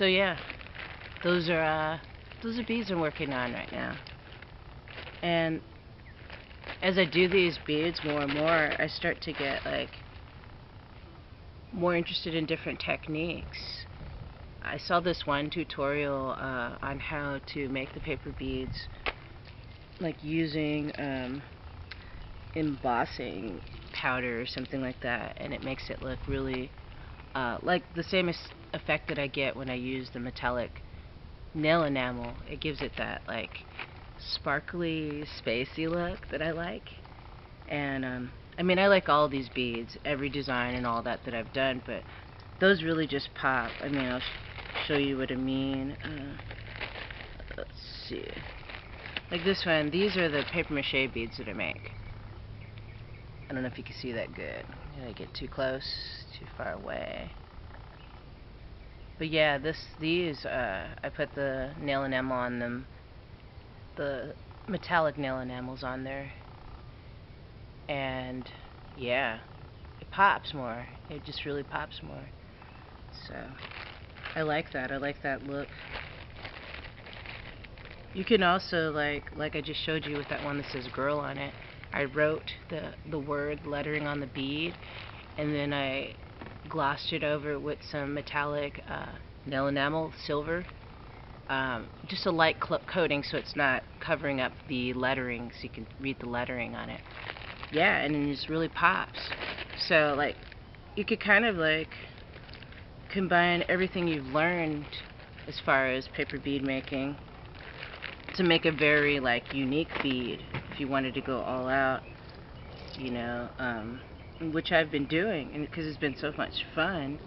So yeah, those are beads I'm working on right now. And as I do these beads more and more, I start to get like more interested in different techniques. I saw this one tutorial on how to make the paper beads, like using embossing powder or something like that, and it makes it look really like the same effect that I get when I use the metallic nail enamel. It gives it that like sparkly, spacey look that I like. And I mean, I like all these beads, every design and all that I've done, but those really just pop. I mean, I'll show you what I mean. Let's see. Like this one, these are the paper mache beads that I make. I don't know if you can see that good. Did I get too close, too far away? But yeah, these I put the nail enamel on them, the metallic nail enamels on there, and yeah, it pops more. It just really pops more. So I like that. I like that look. You can also like I just showed you with that one that says "girl" on it. I wrote the word lettering on the bead, and then I glossed it over with some metallic nail enamel, silver. Just a light coating so it's not covering up the lettering, so you can read the lettering on it. Yeah, and it just really pops. So like, you could kind of like combine everything you've learned as far as paper bead making to make a very like unique bead if you wanted to go all out, you know, which I've been doing, and because it's been so much fun.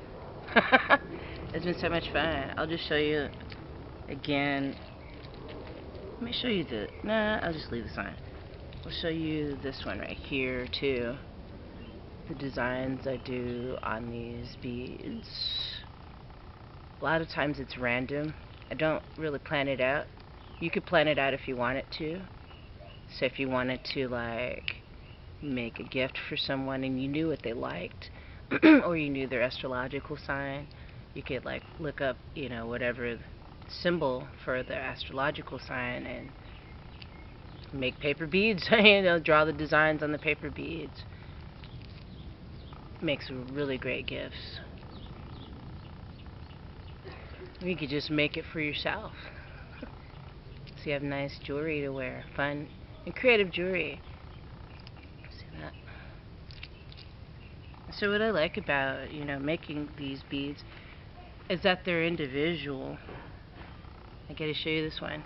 It's been so much fun. I'll just show you again. Let me show you I'll just leave this on. I'll show you this one right here too. The designs I do on these beads. A lot of times it's random. I don't really plan it out. You could plan it out if you want it to. So if you wanted to like make a gift for someone and you knew what they liked, or you knew their astrological sign, you could like look up, you know, whatever symbol for the astrological sign and make paper beads. You know, draw the designs on the paper beads. Makes really great gifts. You could just make it for yourself. So you have nice jewelry to wear, fun and creative jewelry. See that? So what I like about, you know, making these beads is that they're individual. I gotta show you this one.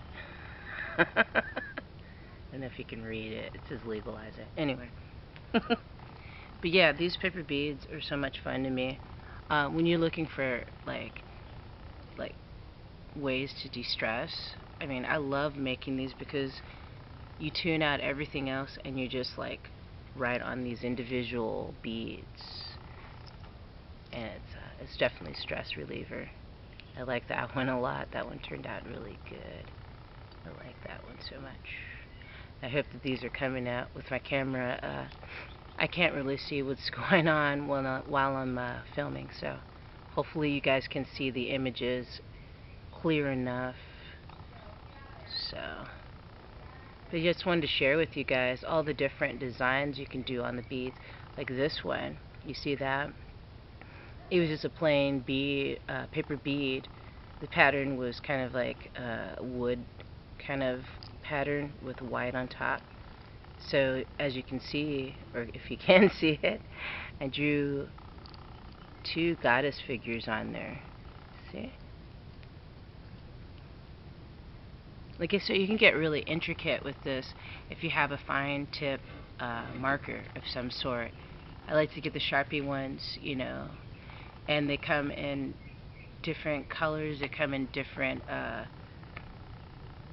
I don't know if you can read it. It says legalize it. Anyway. But yeah, these paper beads are so much fun to me. When you're looking for like ways to de-stress, I mean, I love making these because you tune out everything else and you just like write on these individual beads, and it's definitely a stress reliever. I like that one a lot. That one turned out really good. I like that one so much. I hope that these are coming out with my camera. I can't really see what's going on while I'm filming, so hopefully you guys can see the images clear enough. So, but I just wanted to share with you guys all the different designs you can do on the beads. Like this one, you see that? It was just a plain bead, paper bead. The pattern was kind of like a wood kind of pattern with white on top. So as you can see, or if you can see it, I drew two goddess figures on there. See? Like, so you can get really intricate with this if you have a fine tip marker of some sort. I like to get the Sharpie ones, you know, and they come in different colors. They come in different,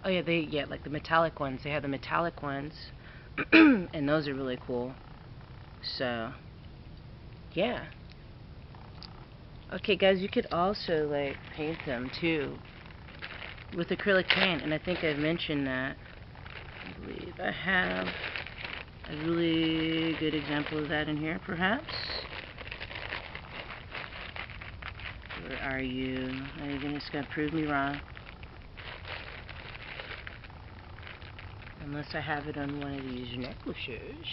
oh yeah, like the metallic ones. They have the metallic ones, and those are really cool. So, yeah. Okay, guys, you could also, like, paint them, too, with acrylic paint, and I think I've mentioned that. I believe I have a really good example of that in here, perhaps. Where are you? Are you just gonna prove me wrong? Unless I have it on one of these necklaces.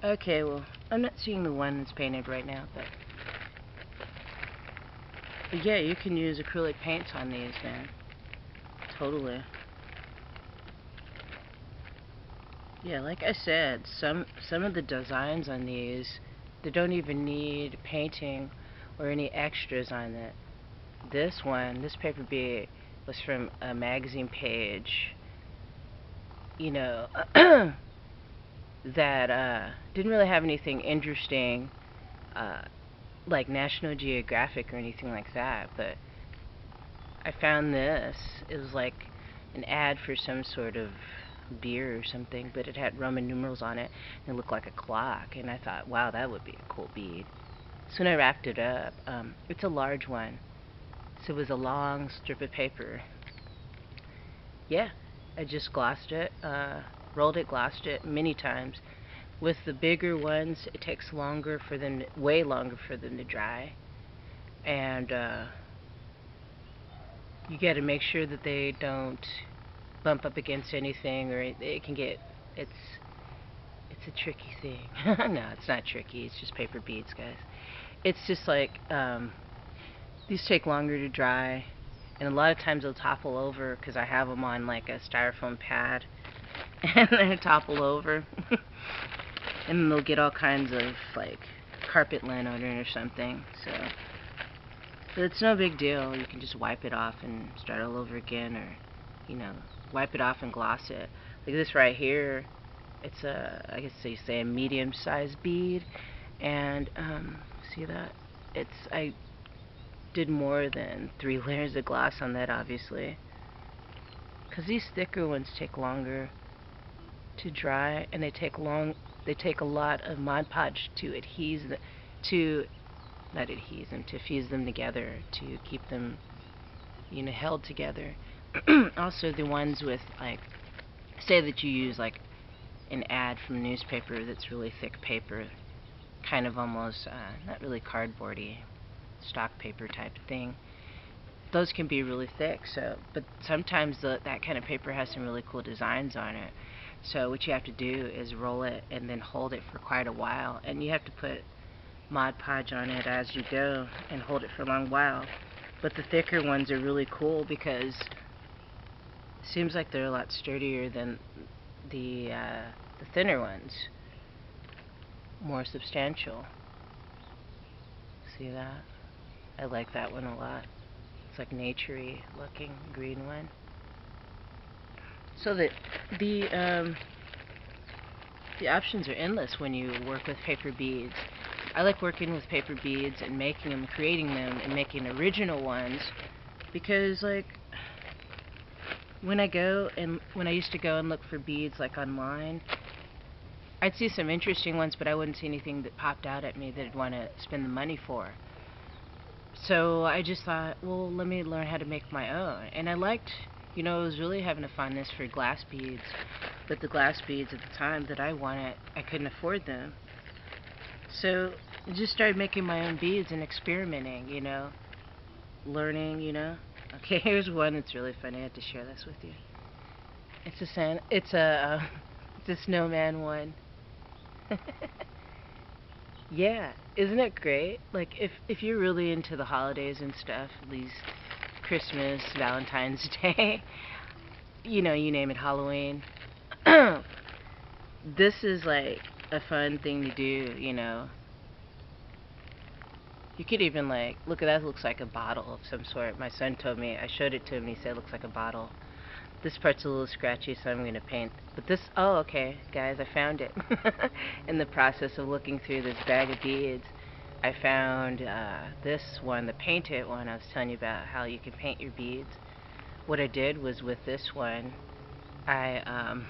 Okay, well, I'm not seeing the one that's painted right now, but yeah, you can use acrylic paints on these, man. Totally. Yeah, like I said, some of the designs on these, they don't even need painting or any extras on it. This one, this paper bead, was from a magazine page, you know, that didn't really have anything interesting, like National Geographic or anything like that, but I found this. It was like an ad for some sort of beer or something, but it had Roman numerals on it, and it looked like a clock, and I thought, wow, that would be a cool bead. So when I wrapped it up, it's a large one, so it was a long strip of paper. Yeah, I just glossed it, rolled it, glossed it many times. With the bigger ones, it takes longer for them, way longer for them to dry, and you got to make sure that they don't bump up against anything, or it can get, it's it's a tricky thing. No, it's not tricky. It's just paper beads, guys. It's just like these take longer to dry, and a lot of times they'll topple over because I have them on like a styrofoam pad, and they topple over, and then they'll get all kinds of like carpet lint on it or something. So. But it's no big deal. You can just wipe it off and start all over again, or, you know, wipe it off and gloss it. Like this right here, it's a, I guess you say a medium-sized bead, and see that? I did more than 3 layers of gloss on that, obviously, because these thicker ones take longer to dry, and they take a lot of Mod Podge to adhese the, to not adhese them, to fuse them together, to keep them, you know, held together. Also, the ones with, like, say that you use, like, an ad from newspaper that's really thick paper, kind of almost, not really cardboardy, stock paper type thing. Those can be really thick, so, but sometimes that kind of paper has some really cool designs on it. So what you have to do is roll it and then hold it for quite a while, and you have to put Mod Podge on it as you go and hold it for a long while. But the thicker ones are really cool because it seems like they're a lot sturdier than the thinner ones. More substantial. See that? I like that one a lot. It's like naturey looking green one. So that the options are endless when you work with paper beads. I like working with paper beads and making them, creating them, and making original ones, because like when I used to go and look for beads like online, I'd see some interesting ones, but I wouldn't see anything that popped out at me that I'd want to spend the money for. So I just thought, well, let me learn how to make my own. And I liked, you know, I was really having a fondness for glass beads, but the glass beads at the time that I wanted, I couldn't afford them. So I just started making my own beads and experimenting, you know, learning, you know. Okay, here's one that's really funny. I had to share this with you. It's a snowman one. Yeah, isn't it great? Like if you're really into the holidays and stuff, these Christmas, Valentine's Day, you know, you name it, Halloween. This is like a fun thing to do, you know. You could even like, look at that, looks like a bottle of some sort. My son told me, I showed it to him and he said it looks like a bottle. This part's a little scratchy, so I'm going to paint. But this, oh, okay, guys, I found it. In the process of looking through this bag of beads, I found this one, the painted one. I was telling you about how you can paint your beads. What I did was with this one, I,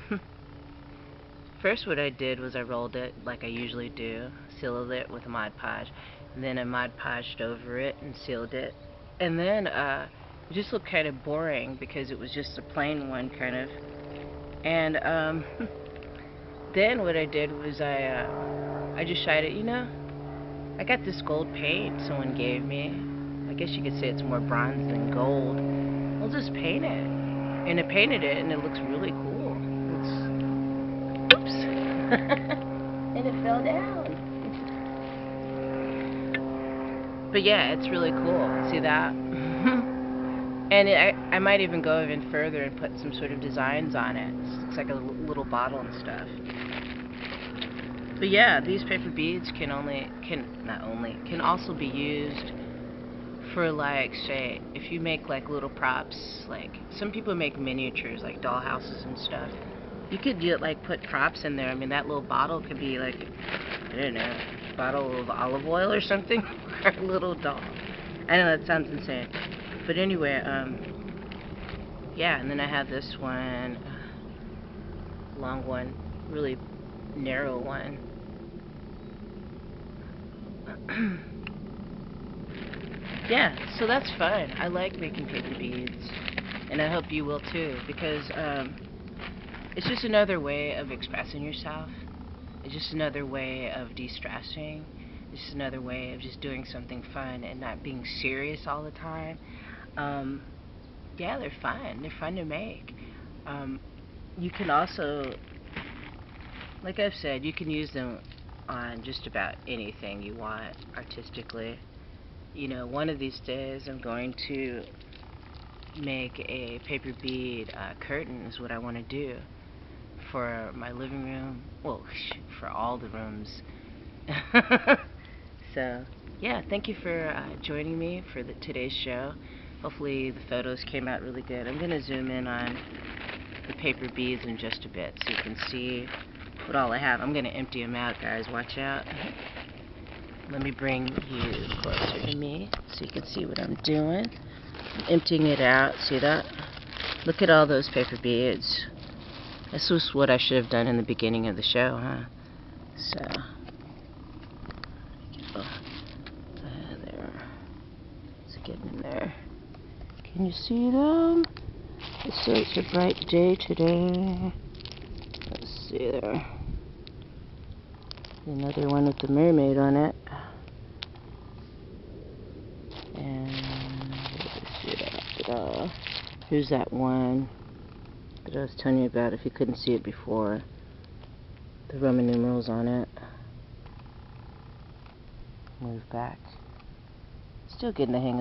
first what I did was I rolled it like I usually do, sealed it with a Mod Podge, and then I Mod Podged over it and sealed it. And then, it just looked kind of boring because it was just a plain one, kind of. And then what I did was I just shied it, you know. I got this gold paint someone gave me. I guess you could say it's more bronze than gold. I'll just paint it. And I painted it and it looks really cool. Oops. And it fell down. But yeah, it's really cool. See that? And I might even go even further and put some sort of designs on it. It looks like a little bottle and stuff. But yeah, these paper beads can also be used for, like, say, if you make like little props, like some people make miniatures like doll houses and stuff. You could like put props in there. I mean, that little bottle could be like, I don't know, a bottle of olive oil or something, or a little doll. I know that sounds insane, but anyway, yeah. And then I have this one, long one, really narrow one. Yeah, so that's fun. I like making paper beads, and I hope you will too, because it's just another way of expressing yourself. It's just another way of de-stressing. It's just another way of just doing something fun and not being serious all the time. Yeah, they're fun. They're fun to make. You can also, like I've said, you can use them on just about anything you want artistically. You know, one of these days I'm going to make a paper bead curtain is what I want to do for my living room. Well, for all the rooms. So, yeah, thank you for joining me for today's show. Hopefully the photos came out really good. I'm going to zoom in on the paper beads in just a bit so you can see what all I have. I'm going to empty them out, guys. Watch out. Let me bring you closer to me so you can see what I'm doing. I'm emptying it out. See that? Look at all those paper beads. This was what I should have done in the beginning of the show, huh? So, there. It's getting in there. Can you see them? So it's a bright day today. Let's see there. Another one with the mermaid on it. And here's that one that I was telling you about if you couldn't see it before. The Roman numerals on it. Move back. Still getting the hang of